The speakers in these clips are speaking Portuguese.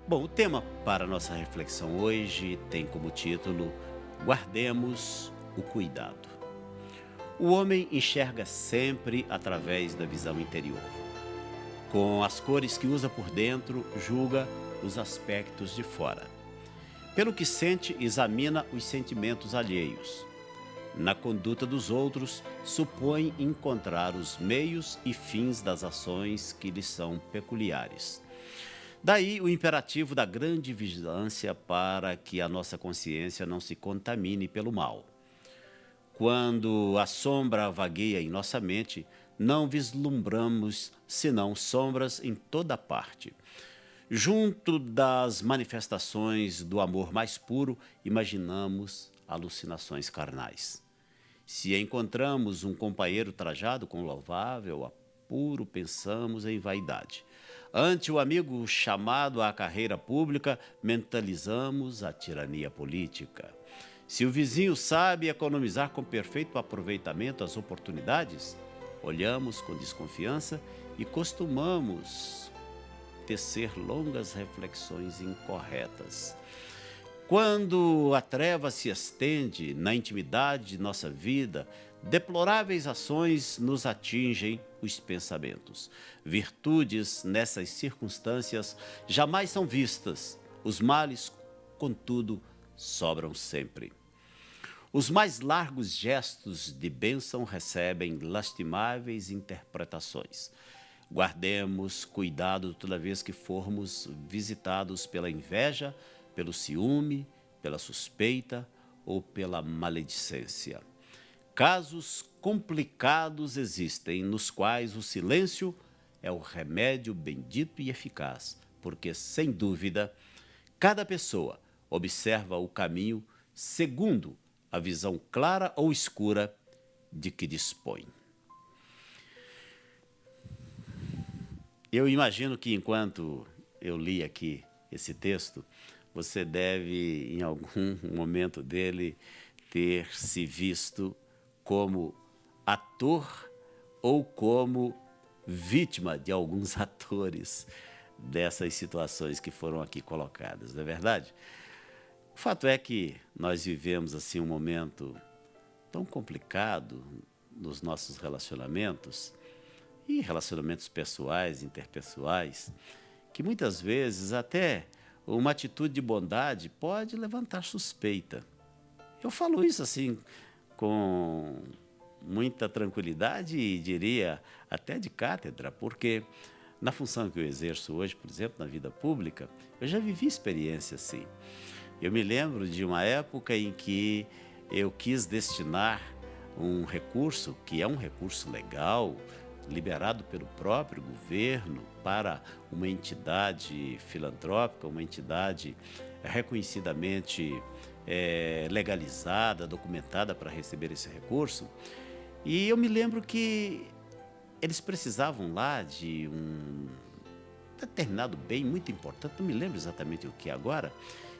Bom, o tema para a nossa reflexão hoje tem como título Guardemos o cuidado. O homem enxerga sempre através da visão interior. Com as cores que usa por dentro, julga os aspectos de fora. Pelo que sente, examina os sentimentos alheios. Na conduta dos outros, supõe encontrar os meios e fins das ações que lhes são peculiares. Daí o imperativo da grande vigilância para que a nossa consciência não se contamine pelo mal. Quando a sombra vagueia em nossa mente, não vislumbramos senão sombras em toda parte. Junto das manifestações do amor mais puro, imaginamos alucinações carnais. Se encontramos um companheiro trajado com louvável apuro, pensamos em vaidade. Ante o amigo chamado à carreira pública, mentalizamos a tirania política. Se o vizinho sabe economizar com perfeito aproveitamento as oportunidades, olhamos com desconfiança e costumamos tecer longas reflexões incorretas. Quando a treva se estende na intimidade de nossa vida, deploráveis ações nos atingem os pensamentos. Virtudes nessas circunstâncias jamais são vistas. Os males, contudo, sobram sempre. Os mais largos gestos de bênção recebem lastimáveis interpretações. Guardemos cuidado toda vez que formos visitados pela inveja, pelo ciúme, pela suspeita ou pela maledicência. Casos complicados existem, nos quais o silêncio é o remédio bendito e eficaz, porque, sem dúvida, cada pessoa observa o caminho segundo a visão clara ou escura de que dispõe. Eu imagino que, enquanto eu li aqui esse texto, você deve, em algum momento dele, ter se visto como ator ou como vítima de alguns atores dessas situações que foram aqui colocadas, não é verdade? O fato é que nós vivemos assim um momento tão complicado nos nossos relacionamentos, e relacionamentos pessoais, interpessoais, que muitas vezes até uma atitude de bondade pode levantar suspeita. Eu falo isso assim com muita tranquilidade e diria até de cátedra, porque na função que eu exerço hoje, por exemplo, na vida pública, eu já vivi experiência assim. Eu me lembro de uma época em que eu quis destinar um recurso, que é um recurso legal, liberado pelo próprio governo para uma entidade filantrópica, uma entidade reconhecidamente legalizada, documentada para receber esse recurso. E eu me lembro que eles precisavam lá de um determinado bem muito importante, não me lembro exatamente o que agora,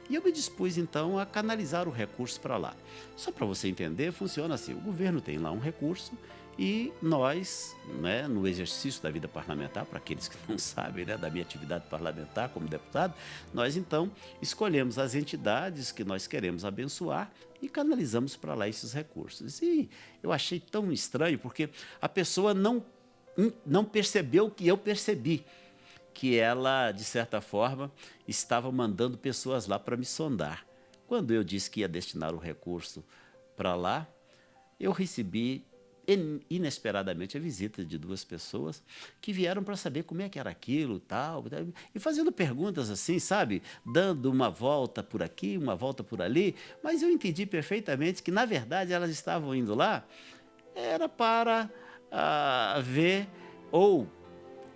e eu me dispus então a canalizar o recurso para lá. Só para você entender, funciona assim: o governo tem lá um recurso e nós, né, no exercício da vida parlamentar, para aqueles que não sabem, né, da minha atividade parlamentar como deputado, nós então escolhemos as entidades que nós queremos abençoar e canalizamos para lá esses recursos. E eu achei tão estranho, porque a pessoa não percebeu o que eu percebi, que ela, de certa forma, estava mandando pessoas lá para me sondar. Quando eu disse que ia destinar o recurso para lá, eu recebi inesperadamente a visita de duas pessoas que vieram para saber como é que era aquilo, tal, e fazendo perguntas assim, sabe? Dando uma volta por aqui, uma volta por ali, mas eu entendi perfeitamente que, na verdade, elas estavam indo lá era para ver, ou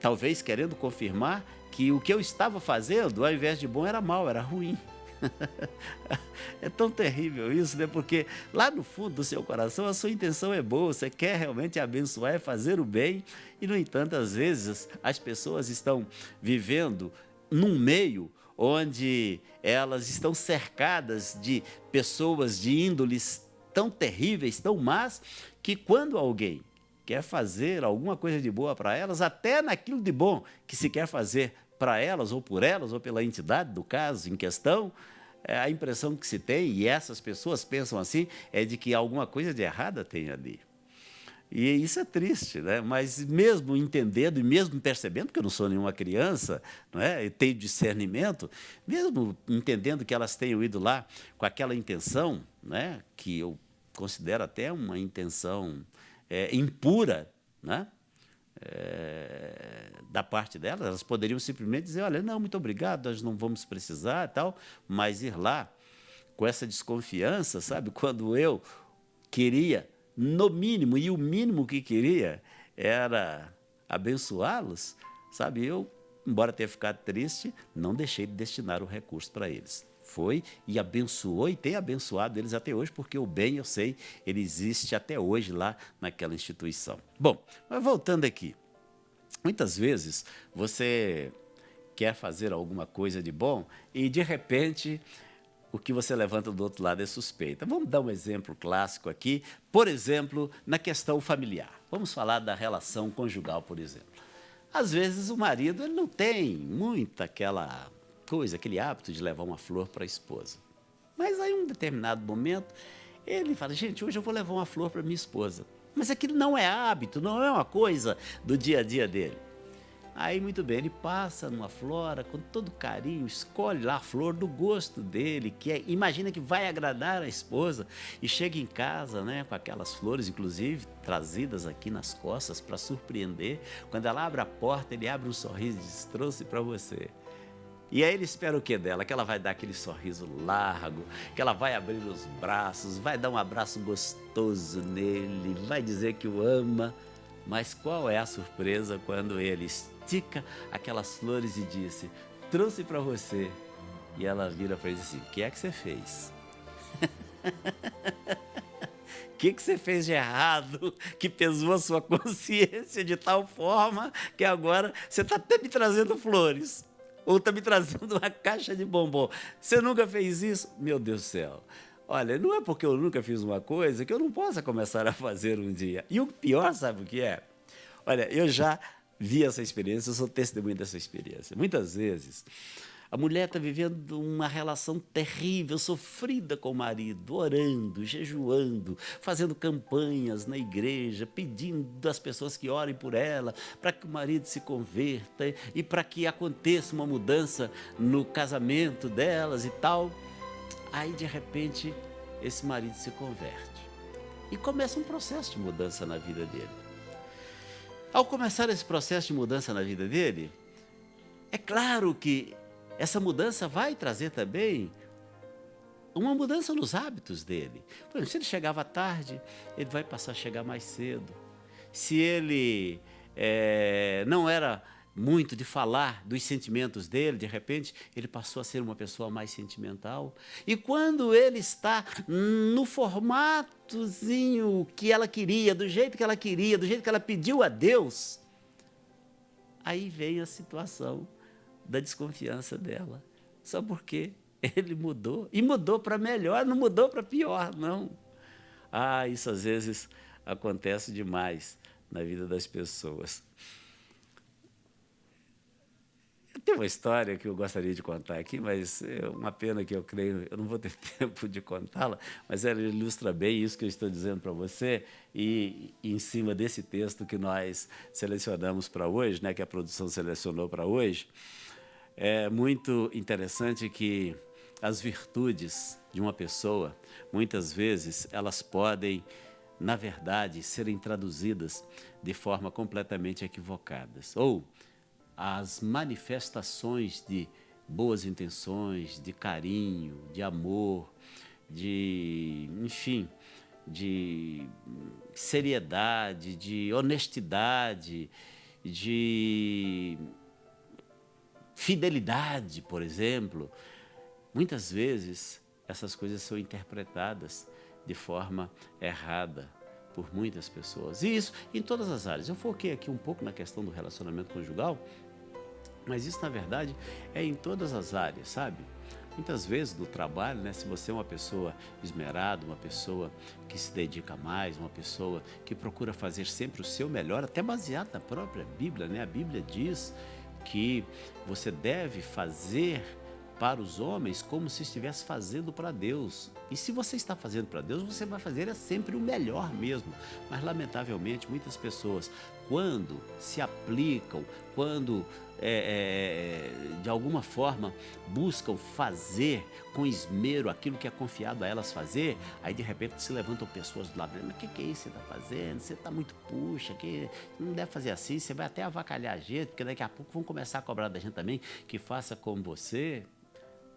talvez querendo confirmar, que o que eu estava fazendo, ao invés de bom, era mal, era ruim. É tão terrível isso, né? Porque lá no fundo do seu coração a sua intenção é boa, você quer realmente abençoar, é fazer o bem, e no entanto, às vezes, as pessoas estão vivendo num meio onde elas estão cercadas de pessoas de índoles tão terríveis, tão más, que quando alguém quer fazer alguma coisa de boa para elas, até naquilo de bom que se quer fazer para elas, ou por elas, ou pela entidade do caso em questão, a impressão que se tem, e essas pessoas pensam assim, é de que alguma coisa de errada tem ali. E isso é triste, né? Mas mesmo entendendo e mesmo percebendo, porque eu não sou nenhuma criança, não é? Eu tenho discernimento, mesmo entendendo que elas tenham ido lá com aquela intenção, né? Que eu considero até uma intenção impura, né? Da parte delas, elas poderiam simplesmente dizer, olha, não, muito obrigado, nós não vamos precisar, tal, mas ir lá com essa desconfiança, sabe? Quando eu queria, no mínimo, e o mínimo que queria era abençoá-los, sabe? Eu, embora tenha ficado triste, não deixei de destinar o recurso para eles. Foi e abençoou e tem abençoado eles até hoje, porque o bem, eu sei, ele existe até hoje lá naquela instituição. Bom, mas voltando aqui, muitas vezes você quer fazer alguma coisa de bom e, de repente, o que você levanta do outro lado é suspeita. Vamos dar um exemplo clássico aqui, por exemplo, na questão familiar. Vamos falar da relação conjugal, por exemplo. Às vezes o marido ele não tem muita aquela coisa, aquele hábito de levar uma flor para a esposa. Mas aí, em um determinado momento, ele fala, gente, hoje eu vou levar uma flor para minha esposa. Mas aquilo não é hábito, não é uma coisa do dia a dia dele. Aí, muito bem, ele passa numa flora com todo carinho, escolhe lá a flor do gosto dele, imagina que vai agradar a esposa, e chega em casa, né, com aquelas flores, inclusive, trazidas aqui nas costas para surpreender. Quando ela abre a porta, ele abre um sorriso e diz, trouxe para você. E aí ele espera o que dela? Que ela vai dar aquele sorriso largo, que ela vai abrir os braços, vai dar um abraço gostoso nele, vai dizer que o ama. Mas qual é a surpresa quando ele estica aquelas flores e disse, trouxe para você. E ela vira para ele assim, o que é que você fez? O que você fez de errado que pesou a sua consciência de tal forma que agora você está até me trazendo flores? Ou está me trazendo uma caixa de bombom. Você nunca fez isso? Meu Deus do céu. Olha, não é porque eu nunca fiz uma coisa que eu não possa começar a fazer um dia. E o pior, sabe o que é? Olha, eu já vi essa experiência, eu sou testemunha dessa experiência. Muitas vezes, a mulher está vivendo uma relação terrível, sofrida com o marido, orando, jejuando, fazendo campanhas na igreja, pedindo às pessoas que orem por ela, para que o marido se converta e para que aconteça uma mudança no casamento delas e tal. Aí, de repente, esse marido se converte e começa um processo de mudança na vida dele. Ao começar esse processo de mudança na vida dele, é claro que essa mudança vai trazer também uma mudança nos hábitos dele. Por exemplo, se ele chegava tarde, ele vai passar a chegar mais cedo. Se ele não era muito de falar dos sentimentos dele, de repente, ele passou a ser uma pessoa mais sentimental. E quando ele está no formatozinho que ela queria, do jeito que ela queria, do jeito que ela pediu a Deus, aí vem a situação da desconfiança dela. Só porque ele mudou, e mudou para melhor, não mudou para pior, não. Isso às vezes acontece demais na vida das pessoas. Tem uma história que eu gostaria de contar aqui, mas é uma pena que eu creio, eu não vou ter tempo de contá-la, mas ela ilustra bem isso que eu estou dizendo para você, e em cima desse texto que nós selecionamos para hoje, né, que a produção selecionou para hoje, é muito interessante que as virtudes de uma pessoa, muitas vezes, elas podem, na verdade, serem traduzidas de forma completamente equivocadas, ou as manifestações de boas intenções, de carinho, de amor, enfim, de seriedade, de honestidade, de fidelidade, por exemplo. Muitas vezes essas coisas são interpretadas de forma errada por muitas pessoas. E isso em todas as áreas. Eu foquei aqui um pouco na questão do relacionamento conjugal, mas isso, na verdade, é em todas as áreas, sabe? Muitas vezes no trabalho, né, se você é uma pessoa esmerada, uma pessoa que se dedica mais, uma pessoa que procura fazer sempre o seu melhor, até baseado na própria Bíblia, né? A Bíblia diz que você deve fazer para os homens como se estivesse fazendo para Deus. E se você está fazendo para Deus, você vai fazer sempre o melhor mesmo. Mas, lamentavelmente, muitas pessoas, quando se aplicam, quando de alguma forma buscam fazer com esmero aquilo que é confiado a elas fazer, aí de repente se levantam pessoas do lado, mas o que é isso que você está fazendo? Você está muito puxa, que não deve fazer assim, você vai até avacalhar a gente, porque daqui a pouco vão começar a cobrar da gente também que faça como você.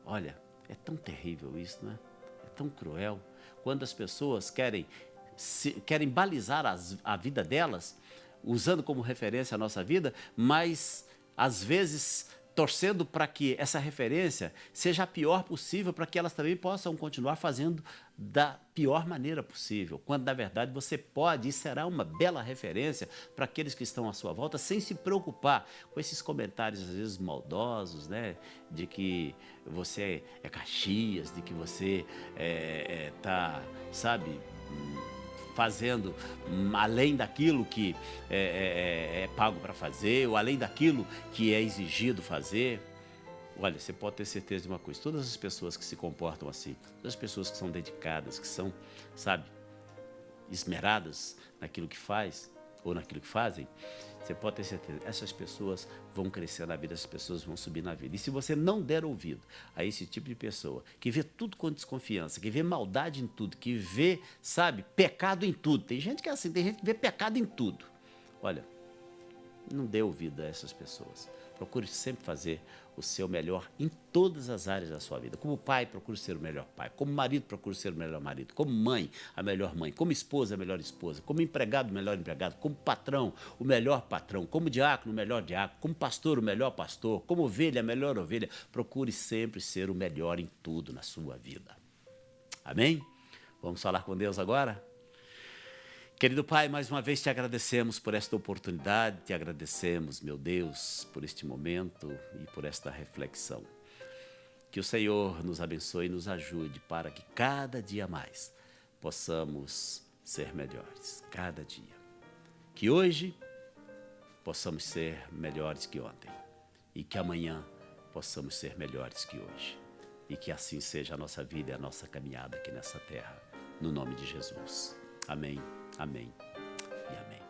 Olha, é tão terrível isso, né? É tão cruel. Quando as pessoas querem balizar a vida delas, usando como referência a nossa vida, mas às vezes torcendo para que essa referência seja a pior possível, para que elas também possam continuar fazendo da pior maneira possível, quando na verdade você pode e será uma bela referência para aqueles que estão à sua volta, sem se preocupar com esses comentários às vezes maldosos, né, de que você é Caxias, de que você está, sabe, fazendo além daquilo que é pago para fazer, ou além daquilo que é exigido fazer. Olha, você pode ter certeza de uma coisa, todas as pessoas que se comportam assim, todas as pessoas que são dedicadas, que são, sabe, esmeradas naquilo que faz, ou naquilo que fazem, você pode ter certeza, essas pessoas vão crescer na vida, essas pessoas vão subir na vida. E se você não der ouvido a esse tipo de pessoa, que vê tudo com desconfiança, que vê maldade em tudo, que vê, sabe, pecado em tudo. Tem gente que é assim, tem gente que vê pecado em tudo. Olha, não dê ouvido a essas pessoas. Procure sempre fazer o seu melhor em todas as áreas da sua vida. Como pai, procure ser o melhor pai. Como marido, procure ser o melhor marido. Como mãe, a melhor mãe. Como esposa, a melhor esposa. Como empregado, o melhor empregado. Como patrão, o melhor patrão. Como diácono, o melhor diácono. Como pastor, o melhor pastor. Como ovelha, a melhor ovelha. Procure sempre ser o melhor em tudo na sua vida. Amém? Vamos falar com Deus agora? Querido Pai, mais uma vez te agradecemos por esta oportunidade, te agradecemos, meu Deus, por este momento e por esta reflexão. Que o Senhor nos abençoe e nos ajude para que cada dia mais possamos ser melhores, cada dia. Que hoje possamos ser melhores que ontem e que amanhã possamos ser melhores que hoje. E que assim seja a nossa vida e a nossa caminhada aqui nessa terra, no nome de Jesus. Amém. Amém e amém.